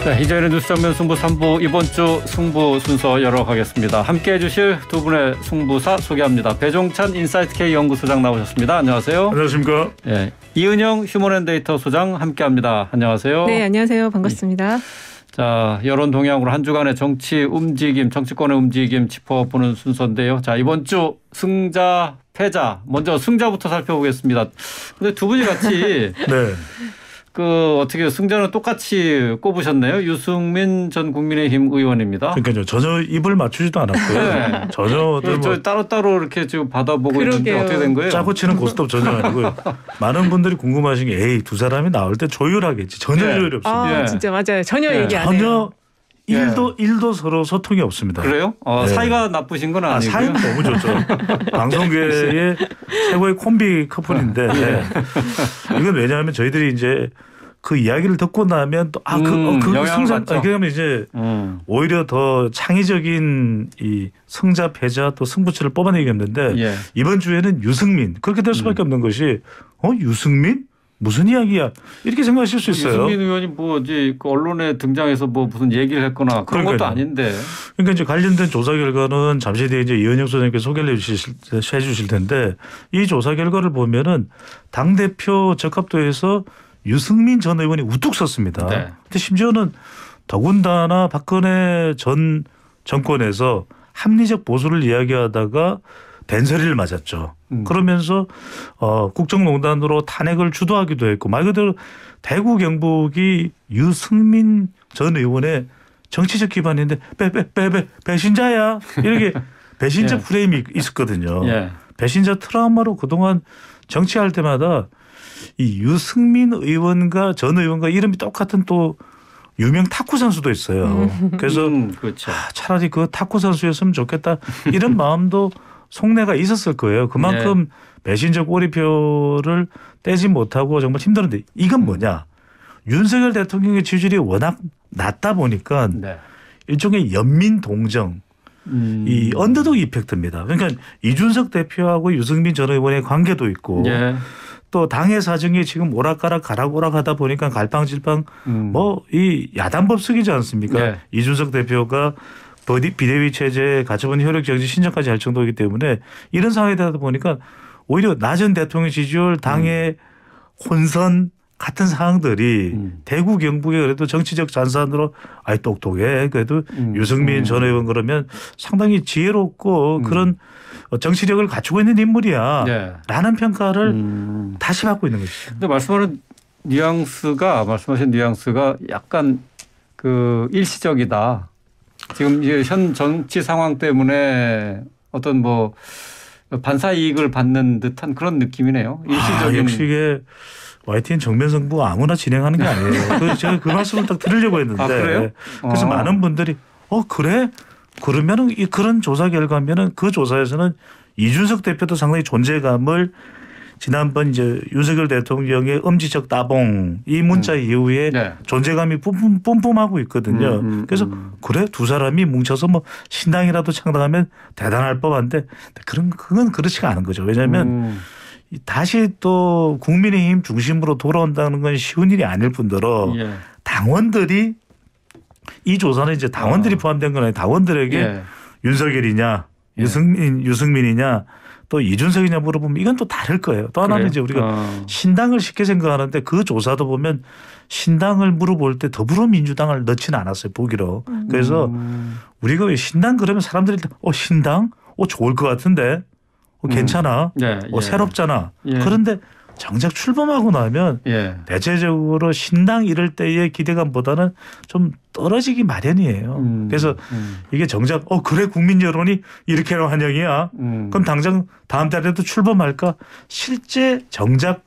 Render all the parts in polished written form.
네, 이제는 뉴스 장면 승부 3부 이번 주 승부 순서 열어가겠습니다. 함께해 주실 두 분의 승부사 소개합니다. 배종찬 인사이트K 연구소장 나오셨습니다. 안녕하세요. 안녕하십니까. 네, 이은영 휴먼앤데이터 소장 함께합니다. 안녕하세요. 네, 안녕하세요. 반갑습니다. 자, 여론 동향으로 한 주간의 정치 움직임, 정치권의 움직임 짚어보는 순서인데요. 자, 이번 주 승자, 패자, 먼저 승자부터 살펴보겠습니다. 근데 두 분이 같이 네. 어떻게 승자는 똑같이 꼽으셨네요. 유승민 전 국민의힘 의원입니다. 그러니까요. 전혀 입을 맞추지도 않았고요. 네. 전혀 저 따로따로 이렇게 지금 받아보고 그러게요. 있는데 어떻게 된 거예요? 짜고 치는 고스톱 전혀 아니고요. 많은 분들이 궁금하신 게 에이 두 사람이 나올 때 조율하겠지. 전혀 네. 조율이 없습니다. 아, 예. 진짜 맞아요. 전혀 예. 얘기 안 해요. 전혀 일도 서로 소통이 없습니다. 그래요? 네. 사이가 나쁘신 건 아니고요. 사이는 너무 좋죠. 방송계의 최고의 콤비 커플인데 네. 이건 왜냐하면 저희들이 이제 그 이야기를 듣고 나면 또 그 승자 그러면 이제 오히려 더 창의적인 이 승자 패자 또 승부처를 뽑아내겠는데 예. 이번 주에는 유승민 그렇게 될 수밖에 없는 것이 유승민? 무슨 이야기야? 이렇게 생각하실 수 있어요. 유승민 의원이 이제 그 언론에 등장해서 무슨 얘기를 했거나 그런 것도 아닌데. 그러니까 이제 관련된 조사 결과는 잠시 뒤에 이제 이은영 소장님께 소개를 해주실 텐데 이 조사 결과를 보면은 당 대표 적합도에서 유승민 전 의원이 우뚝 섰습니다. 네. 근데 심지어는 더군다나 박근혜 전 정권에서 합리적 보수를 이야기하다가 된소리를 맞았죠. 그러면서 국정농단으로 탄핵을 주도하기도 했고 말 그대로 대구 경북이 유승민 전 의원의 정치적 기반인데 배신자야 이렇게 배신자 예. 프레임이 있었거든요. 예. 배신자 트라우마로 그동안 정치할 때마다 이 유승민 의원과 전 의원과 이름이 똑같은 또 유명 탁구 선수도 있어요. 그래서 그렇죠. 차라리 그 탁구 선수였으면 좋겠다 이런 마음도 속내가 있었을 거예요. 그만큼 배신적 꼬리표를 떼지 못하고 정말 힘들었는데 이건 뭐냐. 윤석열 대통령의 지지율이 워낙 낮다 보니까 네. 일종의 연민 동정 이 언더독 이펙트입니다. 그러니까 이준석 대표하고 유승민 전 의원의 관계도 있고 예. 또 당의 사정이 지금 오락가락 가락오락하다 보니까 갈팡질팡 이 야단법석이지 않습니까? 네. 이준석 대표가 비대위 체제 가처분 효력 정지 신청까지 할 정도이기 때문에 이런 상황이 되다 보니까 오히려 낮은 대통령 지지율 당의 혼선 같은 상황들이 대구 경북에 그래도 정치적 잔산으로 똑똑해 그래도 유승민 전 의원 그러면 상당히 지혜롭고 그런 정치력을 갖추고 있는 인물이야 라는 평가를 다시 받고 있는 것이죠. 근데 말씀하신 뉘앙스가 약간 일시적이다. 지금 현 정치 상황 때문에 어떤 반사 이익을 받는 듯한 그런 느낌이네요. 일시적인. 역시 이게 YTN 정면승부 아무나 진행하는 게 아니에요. 그래서 제가 그 말씀을 딱 드리려고 했는데. 그래요? 그래서 많은 분들이 그래? 그러면은 그런 조사 결과면은 그 조사에서는 이준석 대표도 상당히 존재감을 지난번 이제 윤석열 대통령의 엄지척 따봉 이 문자 이후에 존재감이 뿜뿜하고 있거든요. 그래서 그래 두 사람이 뭉쳐서 신당이라도 창당하면 대단할 법한데 그건 그렇지가 않은 거죠. 왜냐하면 다시 또 국민의힘 중심으로 돌아온다는 건 쉬운 일이 아닐 뿐더러 당원들이 이 조사는 이제 당원들이 포함된 건 아니에요. 당원들에게 윤석열이냐 유승민이냐 또 이준석이냐 물어보면 이건 또 다를 거예요. 또 하나는 이제 우리가 신당을 쉽게 생각하는데 그 조사도 보면 신당을 물어볼 때 더불어민주당을 넣지는 않았어요. 보기로. 그래서 우리가 왜 신당 그러면 사람들이 신당? 좋을 것 같은데 괜찮아. 새롭잖아. 그런데 정작 출범하고 나면 대체적으로 신당 이럴 때의 기대감보다는 좀 떨어지기 마련이에요. 그래서 이게 정작 그래 국민 여론이 이렇게 환영이야. 그럼 당장 다음 달에도 출범할까? 실제 정작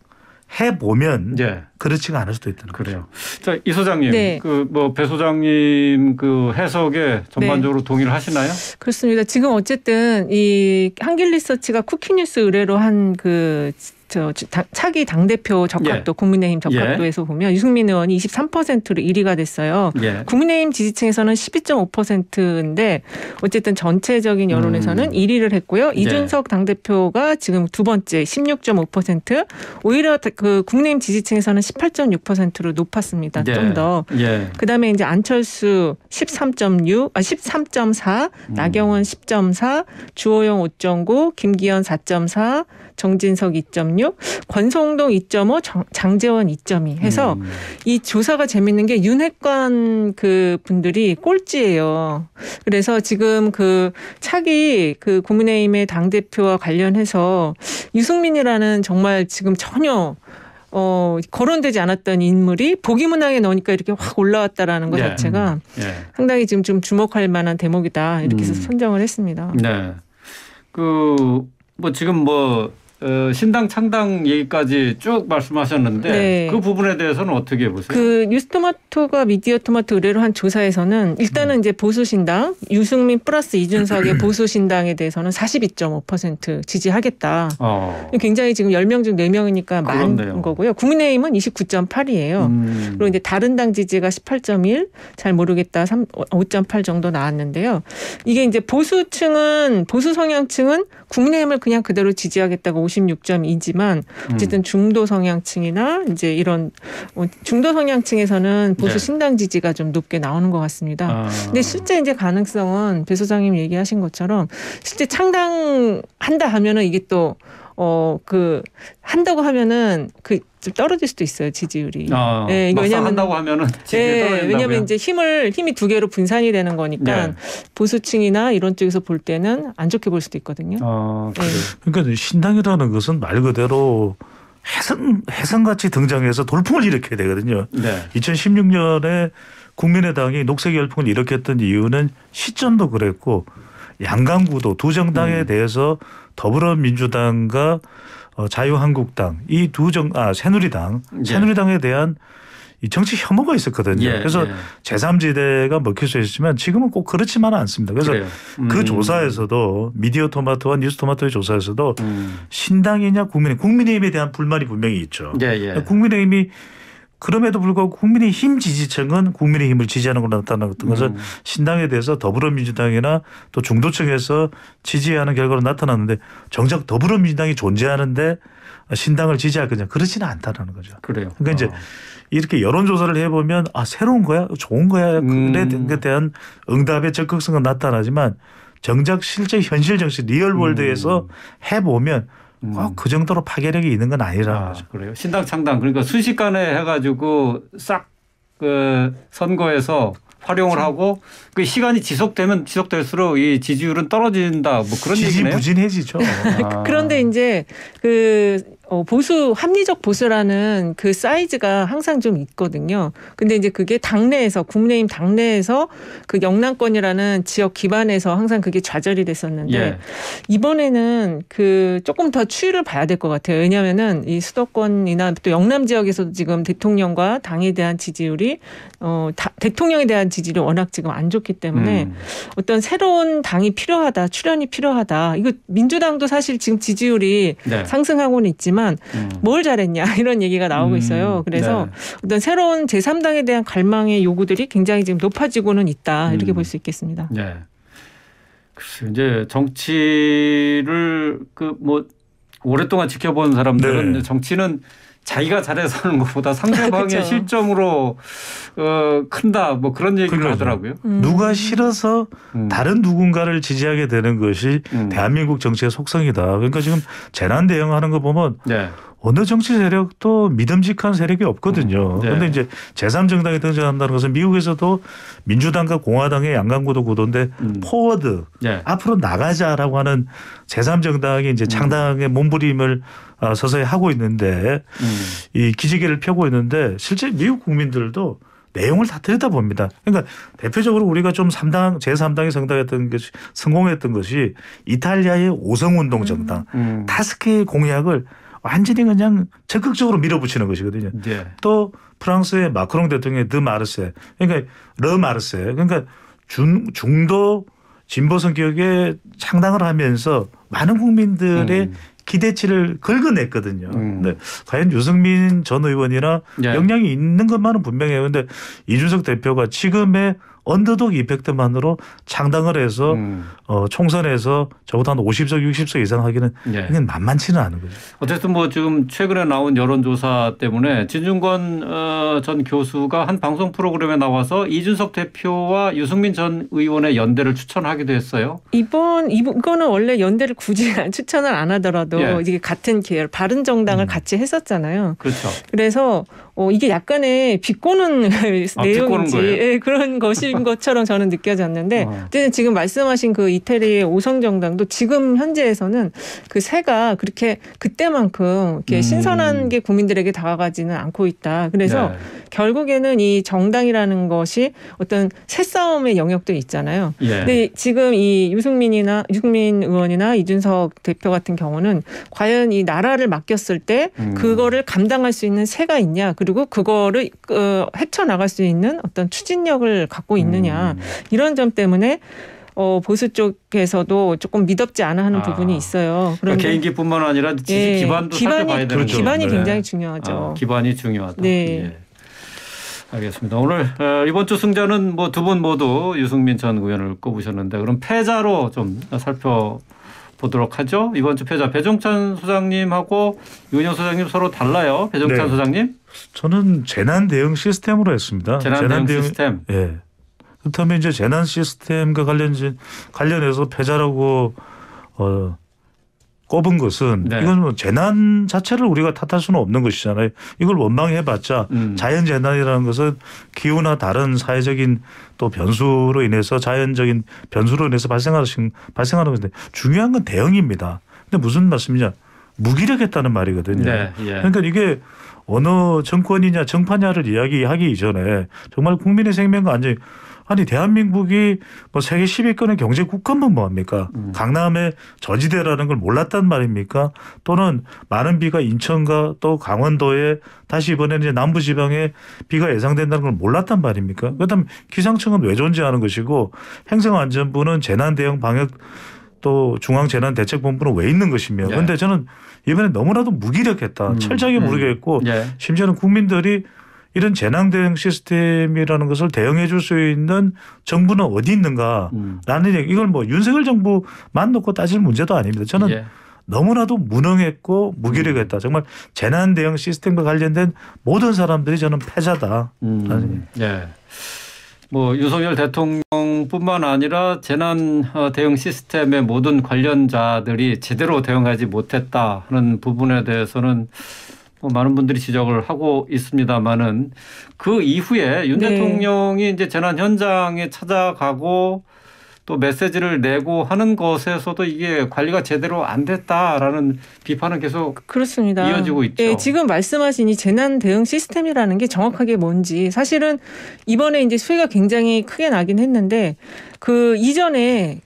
해보면 그렇지가 않을 수도 있다는 거죠. 자, 이 소장님, 배 소장님 해석에 전반적으로 동의를 하시나요? 그렇습니다. 지금 어쨌든 이 한길리서치가 쿠키뉴스 의뢰로 한 차기 당대표 적합도 국민의힘 적합도에서 보면 유승민 의원이 23%로 1위가 됐어요. 국민의힘 지지층에서는 12.5%인데 어쨌든 전체적인 여론에서는 1위를 했고요. 이준석 당대표가 지금 두 번째 16.5%, 오히려 그 국민의힘 지지층에서는 18.6%로 높았습니다. 좀 더. 그다음에 이제 안철수 13.4, 나경원 10.4, 주호영 5.9, 김기현 4.4, 정진석 2.6, 권성동 2.5, 장제원 2.2 해서 이 조사가 재밌는 게 윤핵관 그 분들이 꼴찌예요. 그래서 지금 그 차기 그 국민의힘의 당대표와 관련해서 유승민이라는 정말 지금 전혀 거론되지 않았던 인물이 보기문항에 넣으니까 이렇게 확 올라왔다라는 것 자체가 상당히 지금 좀 주목할 만한 대목이다. 이렇게 해서 선정을 했습니다. 네. 지금 신당 창당 얘기까지 쭉 말씀하셨는데 그 부분에 대해서는 어떻게 보세요? 그 뉴스토마토가 미디어토마토 의뢰로 한 조사에서는 일단은 이제 보수신당 유승민 플러스 이준석의 보수신당에 대해서는 42.5% 지지하겠다. 굉장히 지금 10명 중 4명이니까 많은 거고요. 국민의힘은 29.8이에요. 그리고 이제 다른 당 지지가 18.1, 잘 모르겠다 5.8 정도 나왔는데요. 이게 이제 보수 성향층은 국민의힘을 그냥 그대로 지지하겠다고 56.2지만 어쨌든 중도 성향층이나 이제 이런 중도 성향층에서는 보수 신당 지지가 좀 높게 나오는 것 같습니다. 근데 실제 이제 가능성은 배 소장님 얘기하신 것처럼 실제 창당한다 하면은 이게 또 한다고 하면은 좀 떨어질 수도 있어요, 지지율이. 왜냐하면 한다고 하면은 지지율이 떨어진다고요? 왜냐하면 이제 힘이 두 개로 분산이 되는 거니까 보수층이나 이런 쪽에서 볼 때는 안 좋게 볼 수도 있거든요. 그러니까 신당이라는 것은 말 그대로 해성같이 등장해서 돌풍을 일으켜야 되거든요. 2016년에 국민의당이 녹색 열풍을 일으켰던 이유는 시점도 그랬고 양강구도 두 정당에 대해서 더불어민주당과 자유한국당 이 새누리당에 대한 이 정치 혐오가 있었거든요. 그래서 제3지대가 먹힐 수 있지만 지금은 꼭 그렇지만은 않습니다. 그래서 그 조사에서도 미디어토마토와 뉴스토마토의 조사에서도 신당이냐 국민의힘에 대한 불만이 분명히 있죠. 국민의힘이 그럼에도 불구하고 국민의힘 지지층은 국민의힘을 지지하는 걸로 나타났던 것은 신당에 대해서 더불어민주당이나 또 중도층에서 지지하는 결과로 나타났는데 정작 더불어민주당이 존재하는데 신당을 지지할 거냐 그렇지는 않다는 거죠. 그래요. 그러니까 이제 이렇게 여론조사를 해보면 새로운 거야 좋은 거야 그에 대한 응답의 적극성은 나타나지만 정작 실제 현실 정치 리얼월드에서 해보면 그 정도로 파괴력이 있는 건 아니라는 거죠. 그래요. 신당 창당 그러니까 순식간에 해가지고 싹 선거에서 활용을 하고 그 시간이 지속될수록 이 지지율은 떨어진다. 그런 얘기네요. 지지부진해지죠. 그런데 이제 합리적 보수라는 그 사이즈가 항상 좀 있거든요. 근데 이제 그게 국민의힘 당내에서 그 영남권이라는 지역 기반에서 항상 그게 좌절이 됐었는데 이번에는 조금 더 추이를 봐야 될 것 같아요. 왜냐하면은 이 수도권이나 또 영남 지역에서도 지금 대통령과 당에 대한 지지율이 대통령에 대한 지지율이 워낙 지금 안 좋기 때문에 어떤 새로운 당이 필요하다, 출현이 필요하다. 이거 민주당도 사실 지금 지지율이 상승하고는 있지만 뭘 잘했냐 이런 얘기가 나오고 있어요. 그래서 어떤 새로운 제3당에 대한 갈망의 요구들이 굉장히 지금 높아지고는 있다. 이렇게 볼 수 있겠습니다. 글쎄요. 이제 정치를 오랫동안 지켜본 사람들은 정치는 자기가 잘해서 하는 것보다 상대방의 실점으로 큰다 그런 얘기를 하더라고요. 누가 싫어서 다른 누군가를 지지하게 되는 것이 대한민국 정치의 속성이다. 그러니까 지금 재난 대응하는 거 보면 어느 정치 세력도 믿음직한 세력이 없거든요. 그런데 이제 제3정당이 등장한다는 것은 미국에서도 민주당과 공화당의 양강구도 구도인데 포워드 앞으로 나가자라고 하는 제3정당이 이제 창당의 몸부림을 서서히 하고 있는데 이 기지개를 펴고 있는데 실제 미국 국민들도 내용을 다 들여다봅니다. 그러니까 대표적으로 우리가 좀 제3당이 성공했던 것이 이탈리아의 오성운동 정당 타스케 공약을 완전히 그냥 적극적으로 밀어붙이는 것이거든요. 또 프랑스의 마크롱 대통령의 르 마르세 그러니까 중도 진보 성격의 창당을 하면서 많은 국민들의 기대치를 긁어냈거든요. 근데 과연 유승민 전 의원이나 예. 역량이 있는 것만은 분명해요. 그런데 이준석 대표가 지금의 언더독 이펙트만으로 창당을 해서 총선에서 적어도 한 50석 60석 이상 하기는 예. 이건 만만치는 않은 거죠. 어쨌든 뭐 지금 최근에 나온 여론조사 때문에 진중권 전 교수가 한 방송 프로그램에 나와서 이준석 대표와 유승민 전 의원의 연대를 추천하기도 했어요. 이거는 원래 연대를 굳이 추천을 안 하더라도 예. 이게 같은 계열 바른정당을 같이 했었잖아요. 그렇죠. 그래서 이게 약간의 비꼬는 내용인지 예, 그런 것인 것처럼 저는 느껴졌는데 어쨌든 지금 말씀하신 그 이태리의 오성정당도 지금 현재에서는 그 세가 그렇게 그때만큼 이렇게 신선한 게 국민들에게 다가가지는 않고 있다. 그래서 네. 결국에는 이 정당이라는 것이 어떤 새싸움의 영역도 있잖아요. 예. 근데 지금 이 유승민 의원이나 이준석 대표 같은 경우는 과연 이 나라를 맡겼을 때 그거를 감당할 수 있는 새가 있냐, 그리고 그거를 헤쳐나갈 수 있는 어떤 추진력을 갖고 있느냐, 이런 점 때문에 보수 쪽에서도 조금 미덥지 않아 하는 부분이 있어요. 그러니까 개인기뿐만 아니라 지지 기반도 살펴봐야 되는 거죠. 기반이 굉장히 중요하죠. 기반이 중요하다. 네. 예. 알겠습니다. 오늘 이번 주 승자는 뭐 두 분 모두 유승민 전 의원을 꼽으셨는데 그럼 패자로 좀 살펴보도록 하죠. 이번 주 패자 배종찬 소장님하고 윤영 소장님 서로 달라요. 배종찬 네. 소장님. 저는 재난 대응 시스템으로 했습니다. 재난 대응 시스템. 예. 그렇다면 이제 재난 시스템과 관련해서 패자라고 꼽은 것은 네. 이건 뭐 재난 자체를 우리가 탓할 수는 없는 것이잖아요. 이걸 원망해봤자 자연 재난이라는 것은 기후나 다른 사회적인 또 변수로 인해서 자연적인 변수로 인해서 발생하는 것인데 중요한 건 대응입니다. 근데 무슨 말씀이냐? 무기력했다는 말이거든요. 네. 예. 그러니까 이게 어느 정권이냐 정파냐를 이야기하기 이전에 정말 국민의 생명과 안전, 아니 대한민국이 뭐 세계 10위권의 경제 국가면 뭐합니까? 강남의 저지대라는 걸 몰랐단 말입니까? 또는 많은 비가 인천과 또 강원도에 다시 이번에는 이제 남부지방에 비가 예상된다는 걸 몰랐단 말입니까? 그렇다면 기상청은 왜 존재하는 것이고 행정안전부는 재난대응 방역 또 중앙재난대책본부는 왜 있는 것이며. 그런데 저는 이번에 너무나도 무기력했다. 철저하게 무기력했고 심지어는 국민들이 이런 재난대응 시스템이라는 것을 대응해 줄 수 있는 정부는 어디 있는가라는 얘기. 이걸 뭐 윤석열 정부만 놓고 따질 문제도 아닙니다. 저는 너무나도 무능했고 무기력했다. 정말 재난대응 시스템과 관련된 모든 사람들이 저는 패자다. 예. 뭐 윤석열 대통령뿐만 아니라 재난 대응 시스템의 모든 관련자들이 제대로 대응하지 못했다 하는 부분에 대해서는 많은 분들이 지적을 하고 있습니다만은 그 이후에 윤 대통령이 이제 재난 현장에 찾아가고 또 메시지를 내고 하는 것에서도 이게 관리가 제대로 안 됐다라는 비판은 계속 그렇습니다. 이어지고 있죠. 네, 지금 말씀하신 이 재난 대응 시스템이라는 게 정확하게 뭔지 사실은 이번에 이제 수혜가 굉장히 크게 나긴 했는데 그 이전에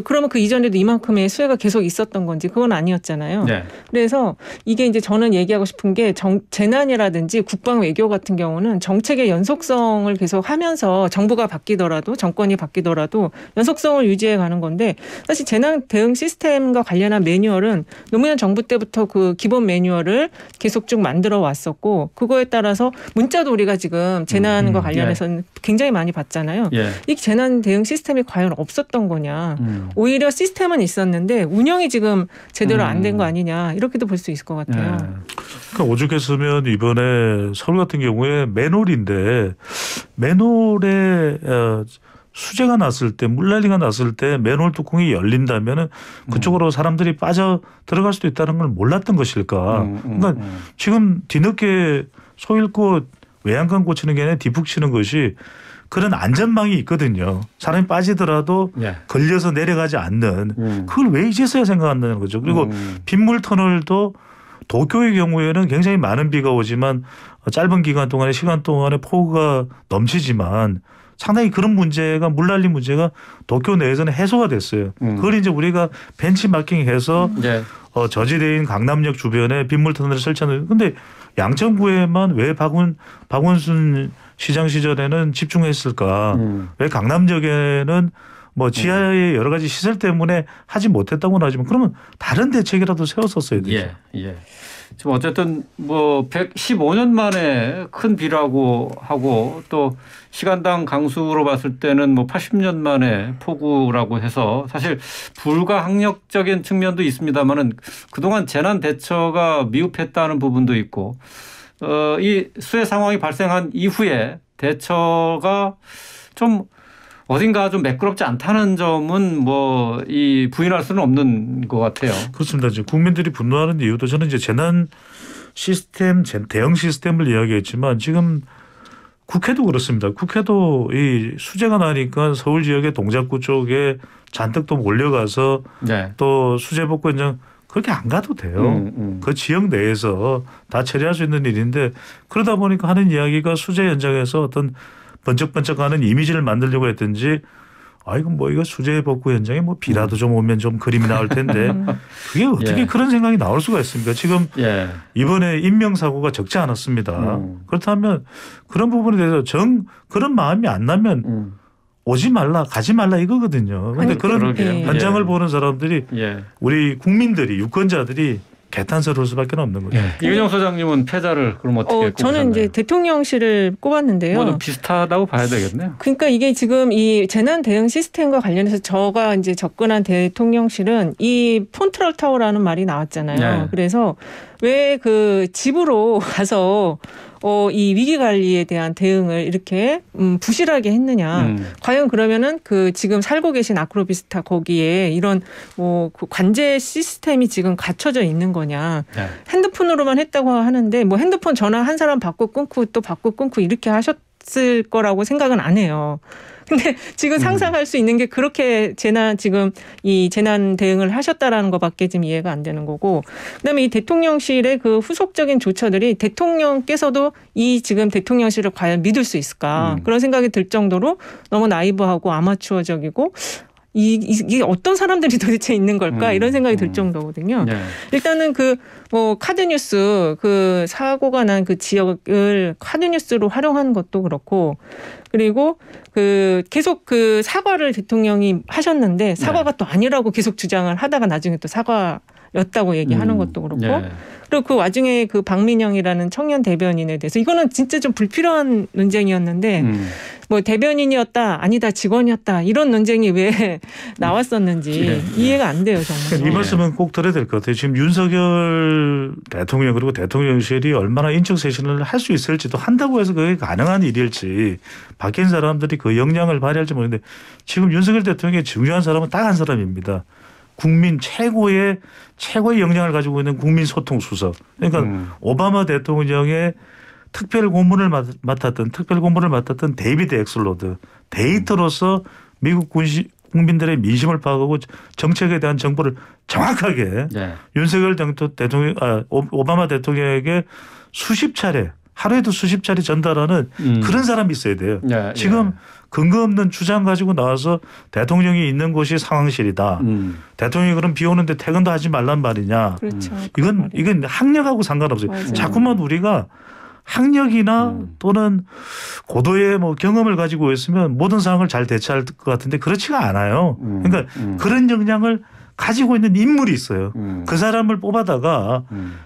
그러면 그 이전에도 이만큼의 수혜가 계속 있었던 건지 그건 아니었잖아요. 네. 그래서 이게 이제 저는 얘기하고 싶은 게 재난이라든지 국방 외교 같은 경우는 정책의 연속성을 계속 하면서 정부가 바뀌더라도 정권이 바뀌더라도 연속성을 유지해 가는 건데 사실 재난 대응 시스템과 관련한 매뉴얼은 노무현 정부 때부터 그 기본 매뉴얼을 계속 쭉 만들어 왔었고 그거에 따라서 문자도 우리가 지금 재난과 관련해서는 굉장히 많이 받잖아요. 이 재난 대응 시스템이 과연 없었던 거냐. 오히려 시스템은 있었는데 운영이 지금 제대로 안 된 거 아니냐 이렇게도 볼 수 있을 것 같아요. 그러니까 오죽했으면 이번에 서울 같은 경우에 맨홀인데 맨홀에 수재가 났을 때 물난리가 났을 때 맨홀 뚜껑이 열린다면 그쪽으로 사람들이 빠져 들어갈 수도 있다는 걸 몰랐던 것일까. 그러니까 지금 뒤늦게 소 잃고 외양간 고치는 게 아니라 뒷북 치는 것이 그런 안전망이 있거든요. 사람이 빠지더라도 걸려서 내려가지 않는 그걸 왜 이제서야 생각한다는 거죠. 그리고 빗물 터널도 도쿄의 경우에는 굉장히 많은 비가 오지만 짧은 시간 동안에 폭우가 넘치지만 상당히 그런 문제가 물난리 문제가 도쿄 내에서는 해소가 됐어요. 그걸 이제 우리가 벤치마킹해서 저지대인 강남역 주변에 빗물 터널을 설치하는. 근데 양천구에만 왜 박원순 시장 시절에는 집중했을까? 왜 강남역에는 뭐 지하의 여러 가지 시설 때문에 하지 못했다고는 하지만 그러면 다른 대책이라도 세웠었어야 되죠. 예, 예. 지금 어쨌든 뭐 115년 만에 큰 비라고 하고 또 시간당 강수로 봤을 때는 뭐 80년 만에 폭우라고 해서 사실 불가항력적인 측면도 있습니다만은 그동안 재난 대처가 미흡했다는 부분도 있고 이 수해 상황이 발생한 이후에 대처가 좀 어딘가 좀 매끄럽지 않다는 점은 뭐 이 부인할 수는 없는 것 같아요. 그렇습니다. 이제 국민들이 분노하는 이유도 저는 이제 재난 시스템, 대응 시스템을 이야기했지만 지금 국회도 그렇습니다. 국회도 이 수재가 나니까 서울 지역의 동작구 쪽에 잔뜩 또 몰려가서 네. 또 수재 복구 현장 그렇게 안 가도 돼요. 그 지역 내에서 다 처리할 수 있는 일인데 그러다 보니까 하는 이야기가 수재 현장에서 어떤 번쩍번쩍하는 이미지를 만들려고 했든지 이건 뭐 이거 수재 복구 현장에 뭐 비라도 좀 오면 좀 그림이 나올 텐데 그게 어떻게 그런 생각이 나올 수가 있습니까? 지금 이번에 인명사고가 적지 않았습니다. 그렇다면 그런 부분에 대해서 그런 마음이 안 나면 오지 말라 가지 말라 이거거든요. 그런데 그런 현장을 보는 사람들이 우리 국민들이 유권자들이 개탄스러울 수밖에 없는 거죠. 이은영 소장님은 패자를 그럼 어떻게 꼽으셨나요? 저는 이제 대통령실을 꼽았는데요. 뭐 좀 비슷하다고 봐야 되겠네요. 그러니까 이게 지금 이 재난 대응 시스템과 관련해서 제가 이제 접근한 대통령실은 이 폰트럴 타워라는 말이 나왔잖아요. 그래서 왜 그 집으로 가서 이 위기 관리에 대한 대응을 이렇게 부실하게 했느냐. 과연 그러면은 그 지금 살고 계신 아크로비스타 거기에 이런 그 관제 시스템이 지금 갖춰져 있는 거냐. 핸드폰으로만 했다고 하는데 뭐 핸드폰 전화 한 사람 받고 끊고 또 받고 끊고 이렇게 하셨을 거라고 생각은 안 해요. 근데 지금 상상할 수 있는 게 그렇게 지금 이 재난 대응을 하셨다라는 것밖에 지금 이해가 안 되는 거고, 그다음에 이 대통령실의 그 후속적인 조처들이 대통령께서도 이 지금 대통령실을 과연 믿을 수 있을까 그런 생각이 들 정도로 너무 나이브하고 아마추어적이고 이게 어떤 사람들이 도대체 있는 걸까 이런 생각이 들 정도거든요. 일단은 카드뉴스 그 사고가 난 그 지역을 카드뉴스로 활용한 것도 그렇고, 그리고 계속 사과를 대통령이 하셨는데 사과가 또 아니라고 계속 주장을 하다가 나중에 또 사과였다고 얘기하는 것도 그렇고, 그리고 그 와중에 그 박민영이라는 청년 대변인에 대해서 이거는 진짜 좀 불필요한 논쟁이었는데 뭐 대변인이었다 아니다 직원이었다 이런 논쟁이 왜 나왔었는지 이해가 안 돼요 정말. 이 말씀은 꼭 드려야 될 것 같아요. 지금 윤석열 대통령 그리고 대통령실이 얼마나 인적 쇄신을 할 수 있을지도 한다고 해서 그게 가능한 일일지 바뀐 사람들이 그 역량을 발휘할지 모르는데 지금 윤석열 대통령의 중요한 사람은 딱 한 사람입니다. 국민 최고의 역량을 가지고 있는 국민 소통 수석. 그러니까 오바마 대통령의 특별 고문을 맡았던 데이비드 엑슬로드 데이터로서 미국 국민들의 민심을 파악하고 정책에 대한 정보를 정확하게 윤석열 대통령, 오바마 대통령에게 수십 차례 하루에도 수십 차례 전달하는 그런 사람이 있어야 돼요. 지금 근거 없는 주장 가지고 나와서 대통령이 있는 곳이 상황실이다. 대통령이 그럼 비 오는데 퇴근도 하지 말란 말이냐. 그렇죠. 이건 학력하고 상관없어요. 맞아요. 자꾸만 우리가 학력이나 또는 고도의 경험을 가지고 있으면 모든 상황을 잘 대처할 것 같은데 그렇지가 않아요. 그러니까 그런 역량을 가지고 있는 인물이 있어요. 그 사람을 뽑아다가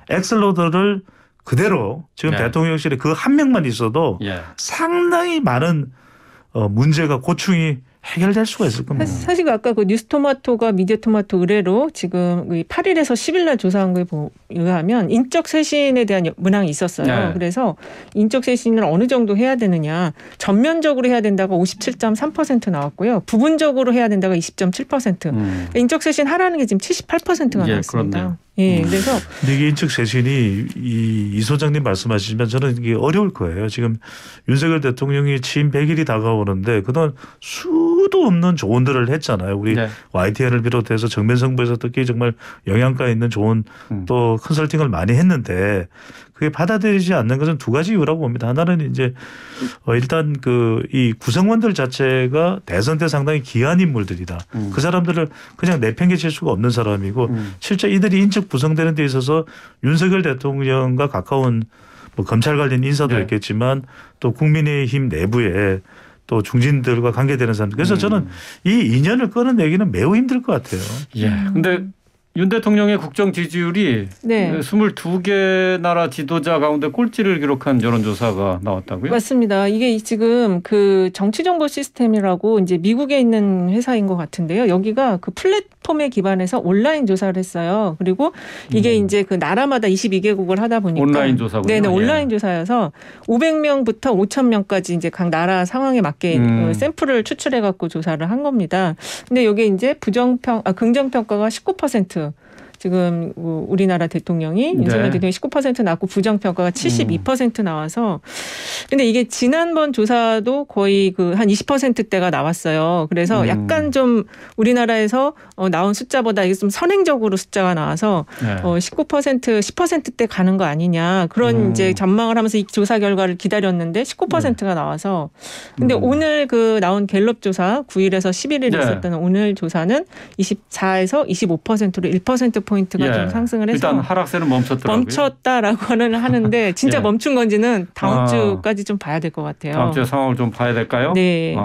엑슬로더를 그대로 지금 대통령실에 그 한 명만 있어도 상당히 많은 문제가 고충이 해결될 수가 있을 겁니다. 사실 아까 그 뉴스토마토가 미디어토마토 의뢰로 지금 8일에서 10일 날 조사한 거에 의하면 인적 쇄신에 대한 문항이 있었어요. 그래서 인적 쇄신을 어느 정도 해야 되느냐. 전면적으로 해야 된다가 57.3% 나왔고요. 부분적으로 해야 된다가 20.7%. 인적 쇄신 하라는 게 지금 78%가 나왔습니다. 그래서 이게 인적 쇄신이 이 소장님 말씀하시지만 저는 이게 어려울 거예요. 지금 윤석열 대통령이 취임 100일이 다가오는데 그동안 수도 없는 조언들을 했잖아요. 우리 YTN을 비롯해서 정면성부에서 특히 정말 영양가 있는 좋은 또 컨설팅을 많이 했는데 그게 받아들이지 않는 것은 두 가지 이유라고 봅니다. 하나는 이제 일단 이 구성원들 자체가 대선 때 상당히 귀한 인물들이다. 그 사람들을 그냥 내팽개칠 수가 없는 사람이고 실제 이들이 인적 구성되는 데 있어서 윤석열 대통령과 가까운 검찰 관련 인사도 있겠지만 또 국민의힘 내부에 또 중진들과 관계되는 사람들. 그래서 저는 이 인연을 끊어내기는 매우 힘들 것 같아요. 예. 근데 윤 대통령의 국정 지지율이 네. 22개 나라 지도자 가운데 꼴찌를 기록한 여론조사가 나왔다고요? 맞습니다. 이게 지금 그 정치정보 시스템이라고 이제 미국에 있는 회사인 것 같은데요. 여기가 그 플랫폼에 기반해서 온라인 조사를 했어요. 그리고 이게 이제 그 나라마다 22개국을 하다 보니까 온라인 조사군요. 네네, 예. 온라인 조사여서 500명부터 5,000명까지 이제 각 나라 상황에 맞게 샘플을 추출해 갖고 조사를 한 겁니다. 근데 여기 이제 긍정평가가 19%. 지금 우리나라 대통령이 윤석열 대통령이 19% 나왔고 부정평가가 72% 나와서 근데 이게 지난번 조사도 거의 그 한 20%대가 나왔어요. 그래서 약간 좀 우리나라에서 나온 숫자보다 이게 좀 선행적으로 숫자가 나와서 19% 10%대 가는 거 아니냐 그런 이제 전망을 하면서 이 조사 결과를 기다렸는데 19%가 나와서 근데 오늘 그 나온 갤럽 조사 9일에서 11일 있었던 오늘 조사는 24에서 25%로 1%포인트가 좀 상승을 해서 일단 하락세는 멈췄더라고요. 멈췄다라고는 하는데 진짜 멈춘 건지는 다음 주까지 좀 봐야 될 것 같아요. 다음 주에 상황을 좀 봐야 될까요? 네.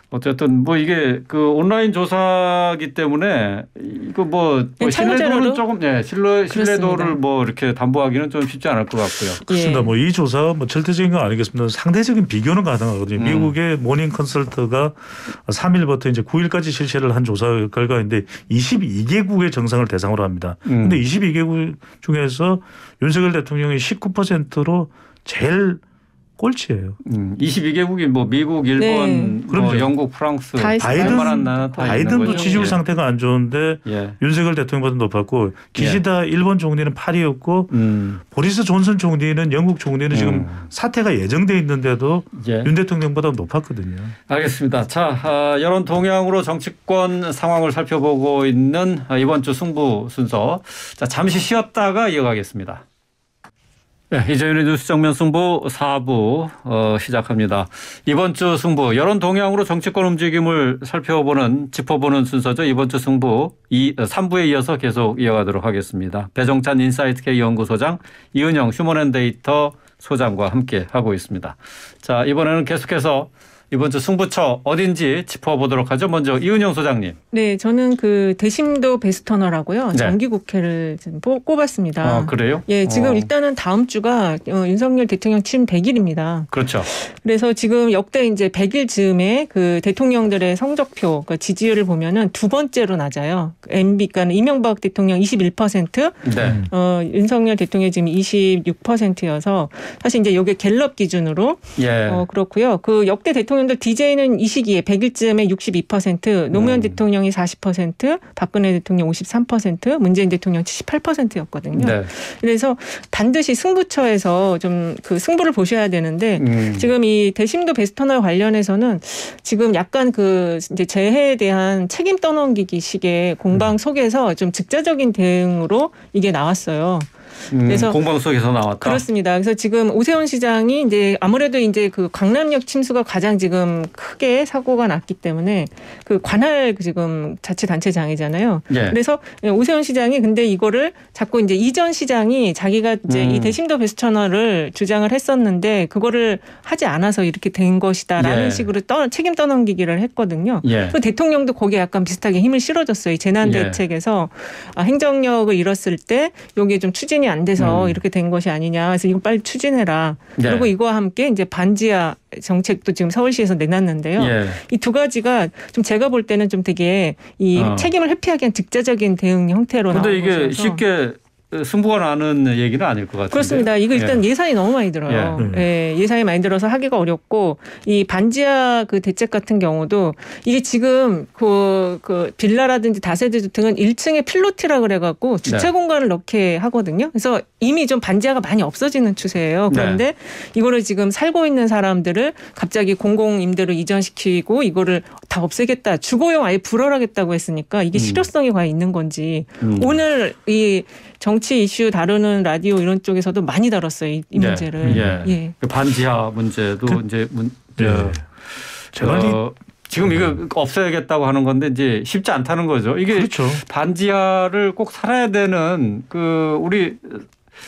어쨌든 뭐 이게 그 온라인 조사기 때문에 이거 뭐 신뢰도는 조금 신뢰도를 뭐 이렇게 담보하기는 좀 쉽지 않을 것 같고요. 그렇습니다. 뭐 이 조사 뭐 절대적인 건 아니겠습니다. 상대적인 비교는 가능하거든요. 미국의 모닝 컨설트가 3일부터 이제 9일까지 실시를 한 조사 결과인데 22개국의 정상을 대상으로 합니다. 그런데 22개국 중에서 윤석열 대통령이 19%로 제일 꼴찌예요. 22개국이 뭐 미국, 일본, 뭐 영국, 프랑스, 바이든도 지지율 상태가 안 좋은데 윤석열 대통령보다 높았고 기시다 일본 총리는 8위였고 보리스 존슨 총리는 영국 총리는 지금 사퇴가 예정돼 있는데도 윤 대통령보다 높았거든요. 알겠습니다. 자, 여론 동향으로 정치권 상황을 살펴보고 있는 이번 주 승부 순서. 자, 잠시 쉬었다가 이어가겠습니다. 네, 이재윤의 뉴스 정면 승부 4부 시작합니다. 이번 주 승부 여론 동향으로 정치권 움직임을 짚어보는 순서죠. 이번 주 승부 3부에 이어서 계속 이어가도록 하겠습니다. 배종찬 인사이트K 연구소장, 이은영 휴먼앤데이터 소장과 함께 하고 있습니다. 자, 이번에는 계속해서 이번 주 승부처 어딘지 짚어보도록 하죠. 먼저 이은영 소장님. 네, 저는 그 대심도 베스터너라고요. 정기국회를 꼽았습니다. 그래요? 예, 지금 일단은 다음 주가 윤석열 대통령 취임 100일입니다. 그렇죠. 그래서 지금 역대 이제 100일 즈음에 그 대통령들의 성적표, 그러니까 지지율을 보면은 두 번째로 낮아요. MB, 그러니까 이명박 대통령 21%, 윤석열 대통령 지금 26%여서 사실 이제 이게 갤럽 기준으로 그렇고요. 그 역대 대통령들 DJ는 이 시기에 100일쯤에 62%, 노무현 대통령이 40%, 박근혜 대통령 53%, 문재인 대통령 78%였거든요. 네. 그래서 반드시 승부처에서 좀 그 승부를 보셔야 되는데 지금 이 대심도 베스터널 관련해서는 지금 약간 그 이제 재해에 대한 책임 떠넘기기 식의 공방 속에서 좀 즉자적인 대응으로 이게 나왔어요. 그래서 공방 속에서 나왔다. 그렇습니다. 그래서 지금 오세훈 시장이 이제 아무래도 이제 그 강남역 침수가 가장 지금 크게 사고가 났기 때문에 그 관할 지금 자치단체장이잖아요. 그래서 오세훈 시장이 근데 이거를 자꾸 이제 이전 시장이 자기가 이제 이 대심도 베스터널을 주장을 했었는데 그거를 하지 않아서 이렇게 된 것이다라는 식으로 책임 떠넘기기를 했거든요. 그래서 대통령도 거기에 약간 비슷하게 힘을 실어줬어요. 이 재난 대책에서 행정력을 잃었을 때 이게 좀 추진이 안 돼서 이렇게 된 것이 아니냐. 그래서 이거 빨리 추진해라. 그리고 이거와 함께 이제 반지하 정책도 지금 서울시에서 내놨는데요. 이 두 가지가 좀 제가 볼 때는 좀 되게 이 책임을 회피하기 위한 즉자적인 대응 형태로 나온 것이어서. 그런데 이게 쉽게 승부가 나는 얘기는 아닐 것 같은데. 그렇습니다. 이거 일단 예산이 너무 많이 들어요. 예산이 많이 들어서 하기가 어렵고 이 반지하 그 대책 같은 경우도 이게 지금 그 빌라라든지 다세대 주택은 1층에 필로티라 그래갖고 주차 공간을 넣게 하거든요. 그래서 이미 좀 반지하가 많이 없어지는 추세예요. 그런데 이거를 지금 살고 있는 사람들을 갑자기 공공임대로 이전시키고 이거를 다 없애겠다. 주거용 아예 불허하겠다고 했으니까 이게 실효성이 과연 있는 건지 오늘 이 정치 이슈 다루는 라디오 이런 쪽에서도 많이 다뤘어요. 이 문제를. 반지하 문제도 이제 지금 이거 없애야겠다고 하는 건데 이제 쉽지 않다는 거죠. 이게 반지하를 꼭 살아야 되는 그 우리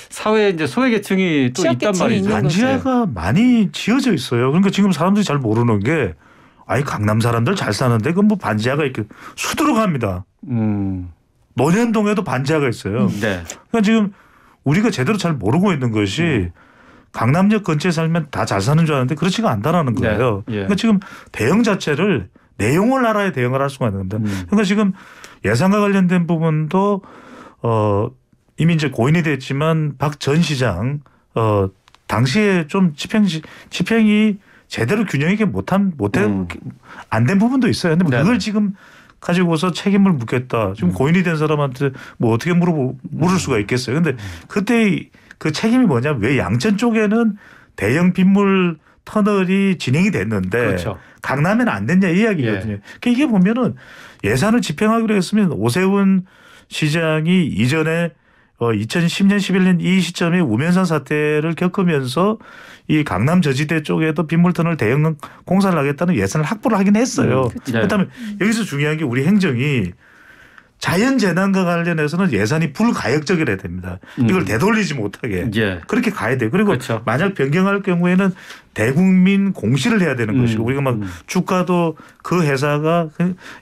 사회에 이제 소외계층이 또 있단 취약계층이 말이죠. 있는 반지하가 많이 지어져 있어요. 그러니까 지금 사람들이 잘 모르는 게 아니 강남 사람들 잘 사는데 그 뭐 반지하가 이렇게 수두룩합니다. 논현동에도 반지하가 있어요. 네. 그러니까 지금 우리가 제대로 잘 모르고 있는 것이 강남역 근처에 살면 다 잘 사는 줄 아는데 그렇지가 않다라는 거예요. 네. 예. 그러니까 지금 대응 자체를 내용을 알아야 대응을 할 수가 있는 겁니다. 그러니까 지금 예산과 관련된 부분도 이미 이제 고인이 됐지만 박 전 시장 당시에 좀 집행이 제대로 균형 있게 안 된 부분도 있어요. 근데 뭐 네네. 그걸 지금 가지고서 책임을 묻겠다. 지금 고인이 된 사람한테 뭐 어떻게 물을 수가 있겠어요. 근데 그때 그 책임이 뭐냐면 왜 양천 쪽에는 대형 빗물 터널이 진행이 됐는데 그렇죠. 강남에는 안 됐냐 이 이야기거든요. 예. 그러니까 이게 보면은 예산을 집행하기로 했으면 오세훈 시장이 이전에 2010년 11년 이 시점에 우면산 사태를 겪으면서 이 강남 저지대 쪽에도 빗물터널 대형 공사를 하겠다는 예산을 확보를 하긴 했어요. 그렇다면 여기서 중요한 게 우리 행정이 자연재난과 관련해서는 예산이 불가역적이라야 됩니다. 이걸 되돌리지 못하게 예. 그렇게 가야 돼요. 그리고 그렇죠. 만약 변경할 경우에는 대국민 공시를 해야 되는 것이고 우리가 막 주가도 그 회사가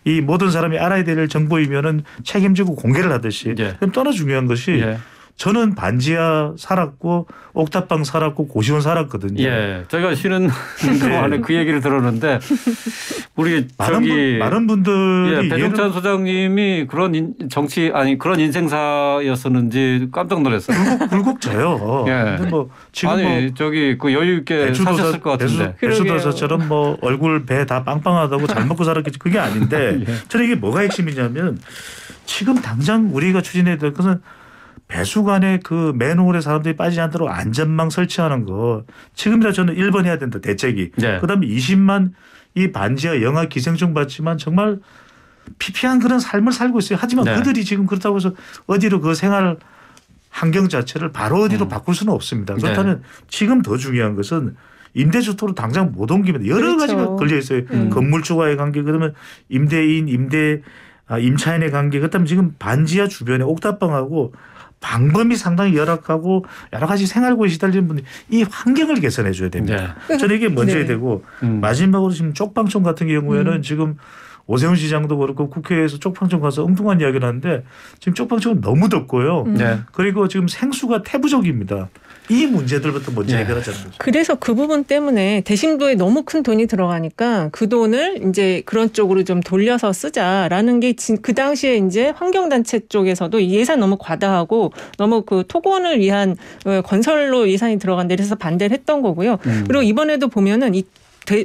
이 모든 사람이 알아야 될 정보이면은 책임지고 공개를 하듯이. 예. 그럼 또 하나 중요한 것이 예. 저는 반지하 살았고 옥탑방 살았고 고시원 살았거든요. 예, 제가 쉬는 동안에 그 얘기를 들었는데 우리 많은 분들이 예, 배종찬 소장님이 그런 그런 인생사였었는지 깜짝 놀랐어요. 굴곡져요. 예. 근데 뭐 지금 아니 저기 그 여유 있게 사셨을 것 같은데. 배수도사처럼 뭐 얼굴 배 다 빵빵하다고 잘 먹고 살았겠지 그게 아닌데 예. 저는 이게 뭐가 핵심이냐면 지금 당장 우리가 추진해야 될 것은 배수관에 그 맨홀에 사람들이 빠지지 않도록 안전망 설치하는 거 지금이라 저는 1번 해야 된다 대책이. 네. 그다음에 20만 이 반지하 영하 기생충 받지만 정말 피폐한 그런 삶을 살고 있어요. 하지만 네. 그들이 지금 그렇다고 해서 어디로 그 생활 환경 자체를 바로 어디로 바꿀 수는 없습니다. 그렇다면 지금 더 중요한 것은 임대주택으로 당장 못 옮기면 여러 그렇죠. 가지가 걸려 있어요. 건물주와의 관계 그러면 임대인 임차인의 관계 그다음에 지금 반지하 주변에 옥탑방하고 방범이 상당히 열악하고 여러 가지 생활고에 시달리는 분들이 이 환경을 개선해 줘야 됩니다. 네. 저는 이게 먼저 해야 네. 되고 마지막으로 지금 쪽방촌 같은 경우에는 지금 오세훈 시장도 그렇고 국회에서 쪽방촌 가서 엉뚱한 이야기를 하는데 지금 쪽방촌은 너무 덥고요. 네. 그리고 지금 생수가 태부적입니다. 이 문제들부터 먼저 해결하자는 거죠. 그래서 그 부분 때문에 대심도에 너무 큰 돈이 들어가니까 그 돈을 이제 그런 쪽으로 좀 돌려서 쓰자라는 게 그 당시에 이제 환경단체 쪽에서도 예산 너무 과다하고 너무 그 토건을 위한 건설로 예산이 들어간다 그래서 반대를 했던 거고요. 그리고 이번에도 보면은 이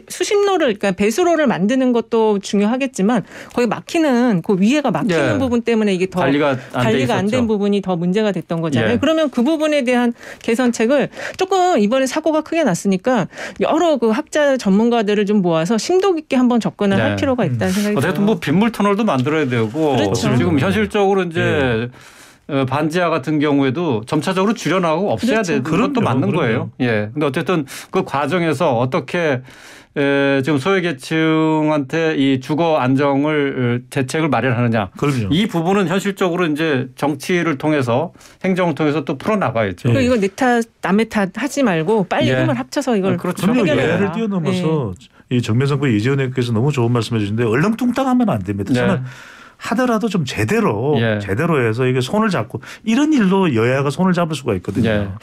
수심로를 그러니까 배수로를 만드는 것도 중요하겠지만 거기 막히는 그 위에가 막히는 부분 때문에 이게 더 관리가 안 된 부분이 더 문제가 됐던 거잖아요. 그러면 그 부분에 대한 개선책을 조금 이번에 사고가 크게 났으니까 여러 그 학자 전문가들을 좀 모아서 심도 깊게 한번 접근을 할 필요가 있다는 생각이 들어요. 어쨌든 뭐 빗물 터널도 만들어야 되고 그렇죠. 지금 현실적으로 이제 반지하 같은 경우에도 점차적으로 줄여나가고 없애야 되는 것도 맞는 거예요. 예. 근데 어쨌든 그 과정에서 어떻게 지금 소외계층한테 이 주거 안정을 대책을 마련하느냐. 그럼요. 이 부분은 현실적으로 이제 정치를 통해서 행정을 통해서 또 풀어나가야죠. 이거 내 탓, 남의 탓 하지 말고 빨리 힘을 합쳐서 이걸 해결해라. 예를 뛰어넘어서 이 정면성부 이재원 의원께서 너무 좋은 말씀해 주시는데 얼렁뚱땅하면 안 됩니다. 저는 하더라도 좀 제대로 해서 이게 손을 잡고 이런 일로 여야가 손을 잡을 수가 있거든요.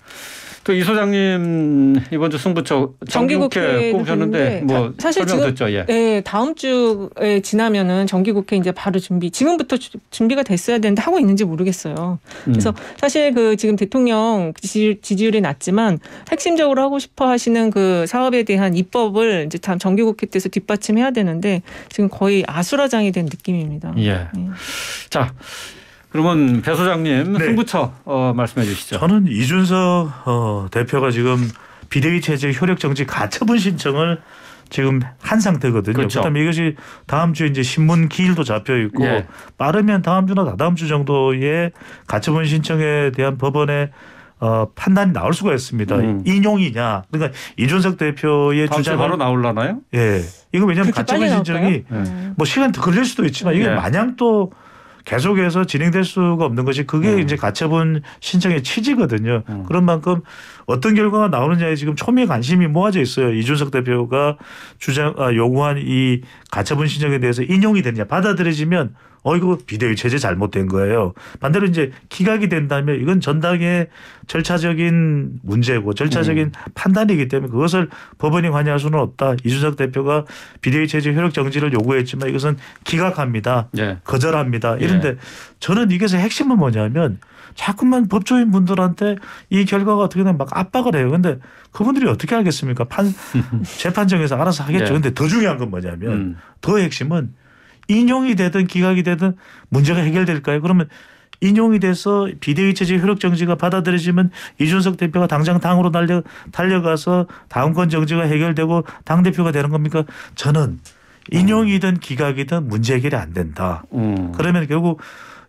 또 이 소장님 이번 주 승부처 정기국회 뽑으셨는데 뭐 사실 설명 지금 듣죠. 네, 다음 주에 지나면은 정기국회 이제 바로 지금부터 준비가 됐어야 되는데 하고 있는지 모르겠어요. 그래서 사실 그 지금 대통령 지지율이 낮지만 핵심적으로 하고 싶어 하시는 그 사업에 대한 입법을 이제 다음 정기국회 때서 뒷받침해야 되는데 지금 거의 아수라장이 된 느낌입니다. 자. 그러면 배 소장님 승부처 말씀해 주시죠. 저는 이준석 대표가 지금 비대위 체제 효력 정지 가처분 신청을 지금 한 상태거든요. 그렇죠. 그다음에 이것이 다음 주에 이제 신문 기일도 잡혀 있고 빠르면 다음 주나 다다음 주 정도에 가처분 신청에 대한 법원의 판단이 나올 수가 있습니다. 인용이냐. 그러니까 이준석 대표의 주장이 바로 나올라나요? 예. 이거 왜냐하면 가처분 신청이 뭐 시간 더 걸릴 수도 있지만 이게 마냥 또 계속해서 진행될 수가 없는 것이 그게 이제 가처분 신청의 취지거든요. 그런 만큼 어떤 결과가 나오느냐에 지금 초미의 관심이 모아져 있어요. 이준석 대표가 요구한 이 가처분 신청에 대해서 인용이 되느냐 받아들여지면 이거 비대위 체제 잘못된 거예요. 반대로 이제 기각이 된다면 이건 전당의 절차적인 문제고 절차적인 판단이기 때문에 그것을 법원이 관여할 수는 없다. 이준석 대표가 비대위 체제 효력 정지를 요구했지만 이것은 기각합니다. 예. 거절합니다. 이런데 저는 이게서 핵심은 뭐냐면 자꾸만 법조인 분들한테 이 결과가 어떻게 되면 막 압박을 해요. 그런데 그분들이 어떻게 알겠습니까? 재판정에서 알아서 하겠죠. 그런데 더 중요한 건 뭐냐면 더 핵심은 인용이 되든 기각이 되든 문제가 해결될까요? 그러면 인용이 돼서 비대위 체제 효력 정지가 받아들여지면 이준석 대표가 당장 당으로 달려가서 당권 정지가 해결되고 당대표가 되는 겁니까? 저는 인용이든 기각이든 문제 해결이 안 된다. 그러면 결국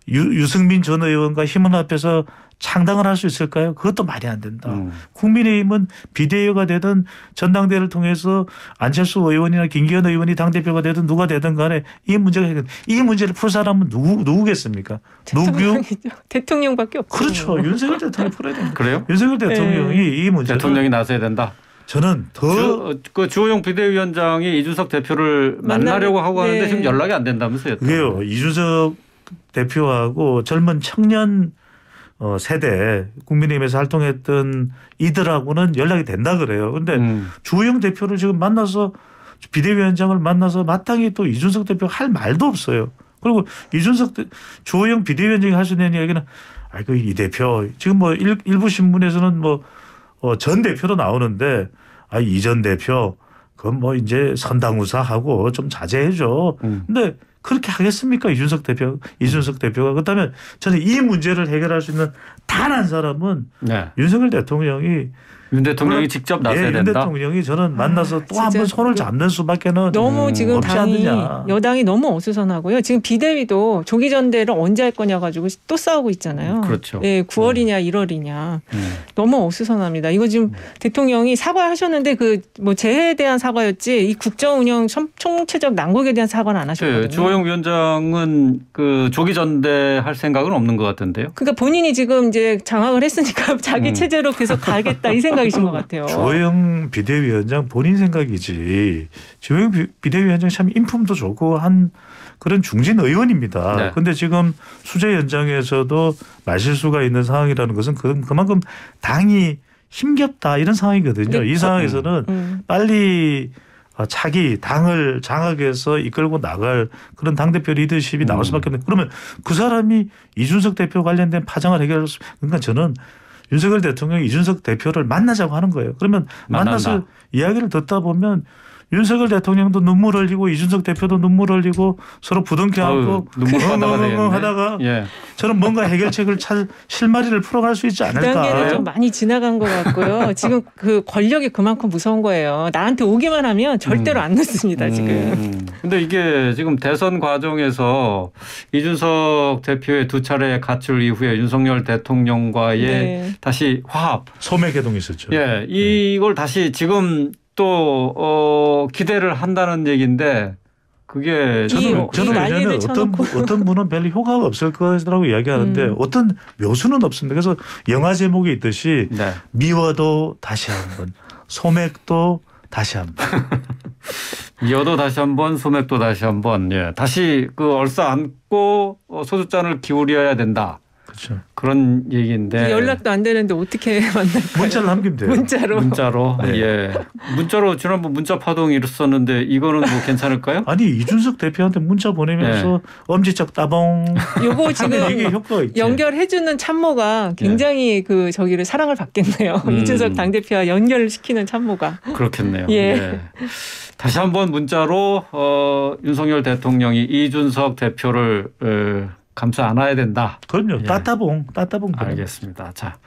유승민 전 의원과 힘을 합해서 창당을 할 수 있을까요? 그것도 말이 안 된다. 국민의힘은 비대위가 되든 전당대회를 통해서 안철수 의원이나 김기현 의원이 당대표가 되든 누가 되든 간에 이 문제를 풀 사람은 누구겠습니까? 대통령밖에 없죠. 그렇죠. 윤석열 대통령이 풀어야 됩니다. 그래요? 윤석열 대통령이 이 문제를. 대통령이 나서야 된다. 저는 주호영 비대위원장이 이준석 대표를 만나려고 하고 하는데 지금 연락이 안 된다면서요. 그게요. 이준석 대표하고 젊은 청년 세대 국민의힘에서 활동했던 이들하고는 연락이 된다 그래요. 그런데 주호영 대표를 지금 만나서 비대위원장을 만나서 마땅히 또 이준석 대표가 할 말도 없어요. 그리고 주호영 비대위원장이 할 수 있는 이야기는 이 대표 지금 뭐 일부 신문에서는 전 대표로 나오는데 이 전 대표 그건 뭐 이제 선당우사하고 좀 자제해줘. 근데 그렇게 하겠습니까? 이준석 대표가. 그렇다면 저는 이 문제를 해결할 수 있는 단 한 사람은 윤석열 대통령이 윤 대통령이 직접 나서야 된다. 윤 대통령이 저는 만나서 또 한 번 손을 잡는 수밖에는 너무 지금 여당이 너무 어수선하고요. 지금 비대위도 조기 전대를 언제 할 거냐 가지고 또 싸우고 있잖아요. 그렇죠. 9월이냐 1월이냐. 너무 어수선합니다. 이거 지금 대통령이 사과하셨는데 재해에 대한 사과였지 이 국정 운영 총체적 난국에 대한 사과는 안 하셨거든요. 주호영 위원장은 조기 전대 할 생각은 없는 것 같은데요. 그러니까 본인이 지금 이제 장악을 했으니까 자기 체제로 계속 가겠다 이 생각이신 것 같아요. 주호영 비대위원장 본인 생각이지. 주호영 비대위원장 참 인품도 좋고 한 그런 중진 의원입니다. 그런데 지금 수재 연장에서도 말실수가 있는 상황이라는 것은 그만큼 당이 힘겹다 이런 상황이거든요. 이 상황에서는 빨리 차기 당을 장악해서 이끌고 나갈 그런 당대표 리더십이 나올 수밖에 없는데 그러면 그 사람이 이준석 대표 관련된 파장을 해결할 수 그러니까 저는 윤석열 대통령이 이준석 대표를 만나자고 하는 거예요. 그러면 만나서 이야기를 듣다 보면 윤석열 대통령도 눈물 흘리고 이준석 대표도 눈물 흘리고 서로 부둥켜 안고 하다가 저는 뭔가 해결책을 실마리를 풀어갈 수 있지 않을까. 그 단계는 좀 많이 지나간 것 같고요. 지금 그 권력이 그만큼 무서운 거예요. 나한테 오기만 하면 절대로 안 놓습니다. 지금. 근데 이게 지금 대선 과정에서 이준석 대표의 2차례 가출 이후에 윤석열 대통령과의 다시 화합. 소맥회동이 있었죠. 이걸 다시 지금 또 기대를 한다는 얘기인데 그게 저는 예전에 어떤 분은 별로 효과가 없을 거라고 이야기하는데 어떤 묘수는 없습니다. 그래서 영화 제목이 있듯이 미워도 다시 한번 소맥도 다시 한번 미워도 다시 한번 소맥도 다시 한번 다시 얼싸안고 소주잔을 기울여야 된다. 그렇죠. 그런 얘기인데 연락도 안 되는데 어떻게 만날까요? 문자를 남기면 돼요. 문자로. 문자로 지난번 문자 파동이 일었었는데 이거는 뭐 괜찮을까요? 아니 이준석 대표한테 문자 보내면서 엄지척 따봉. 요거 지금 이게 효과가 있지. 연결해주는 참모가 굉장히 저기를 사랑을 받겠네요. 이준석 당대표와 연결을 시키는 참모가. 그렇겠네요. 다시 한번 문자로 윤석열 대통령이 이준석 대표를 감싸 안아야 된다. 그럼요. 따따봉. 알겠습니다. 자,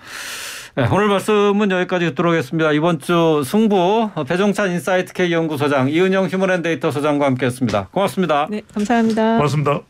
오늘 말씀은 여기까지 듣도록 하겠습니다. 이번 주 승부 배종찬 인사이트 K 연구소장 이은영 휴먼앤데이터 소장과 함께했습니다. 고맙습니다. 네, 감사합니다. 고맙습니다.